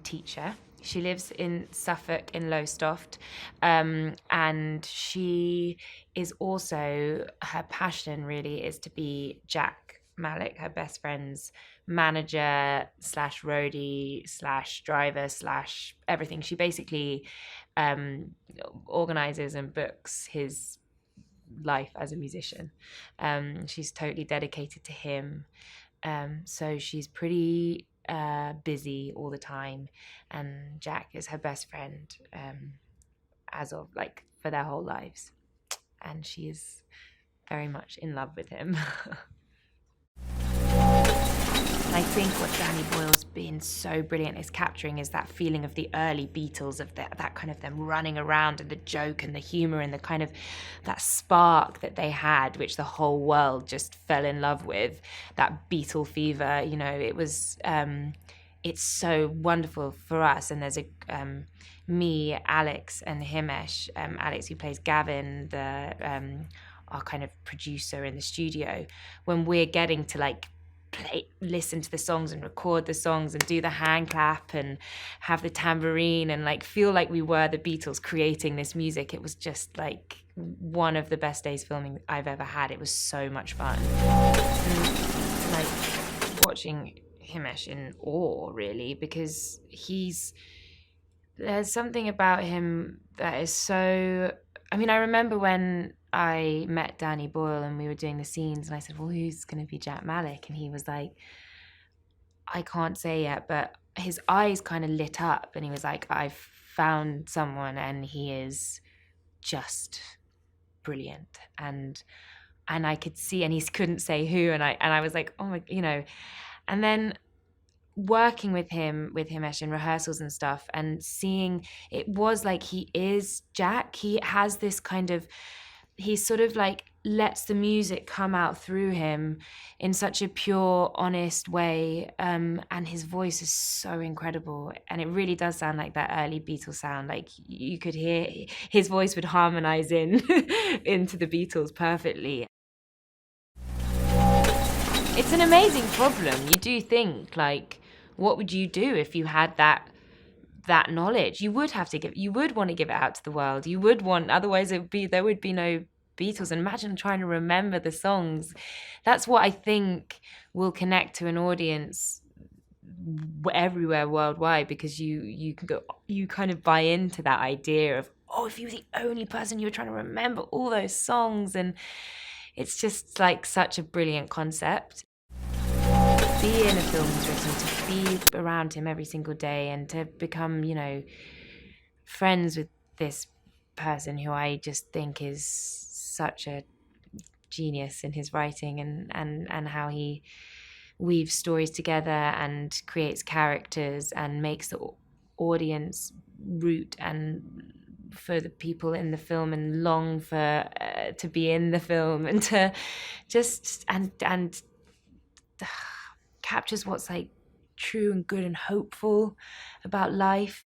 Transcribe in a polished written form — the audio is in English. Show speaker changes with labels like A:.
A: teacher. She lives in Suffolk in Lowestoft, and she is also, her passion really is to be Jack Malik, her best friend's manager slash roadie slash driver slash everything. She basically organizes and books his life as a musician. She's totally dedicated to him. So she's pretty busy all the time, and Jack is her best friend, as of like for their whole lives, and she is very much in love with him. I think what Danny Boyle's been so brilliant is capturing is that feeling of the early Beatles, of that kind of them running around and the joke and the humor and the kind of that spark that they had, which the whole world just fell in love with, that Beatle fever. You know, it was, it's so wonderful for us. And there's me, Alex and Himesh, Alex who plays Gavin, our kind of producer in the studio, when we're getting to like listen to the songs and record the songs and do the hand clap and have the tambourine and like feel like we were the Beatles creating this music. It was just like one of the best days filming I've ever had. It was so much fun. And, like watching Himesh in awe, really, because there's something about him that is so, I mean, I remember when I met Danny Boyle and we were doing the scenes and I said, well, who's going to be Jack Malik? And he was like, I can't say yet, but his eyes kind of lit up and he was like, I've found someone and he is just brilliant. And I could see, and he couldn't say who. And I was like, oh my, you know, and then working with Himesh in rehearsals and stuff and seeing, it was like he is Jack. He has this kind of, he sort of like lets the music come out through him in such a pure, honest way, and his voice is so incredible, and it really does sound like that early Beatles sound. Like you could hear his voice would harmonize in into the Beatles perfectly. It's an amazing problem. You do think, like, what would you do if you had that knowledge? You would want to give it out to the world. You would want, otherwise there would be no Beatles. And imagine trying to remember the songs. That's what I think will connect to an audience everywhere worldwide, because you kind of buy into that idea of, oh, if you were the only person, you were trying to remember all those songs. And it's just like such a brilliant concept. Be in a film he's written, to be around him every single day, and to become, you know, friends with this person who I just think is such a genius in his writing, and how he weaves stories together and creates characters and makes the audience root and for the people in the film and long for to be in the film, and to just and captures what's like true and good and hopeful about life.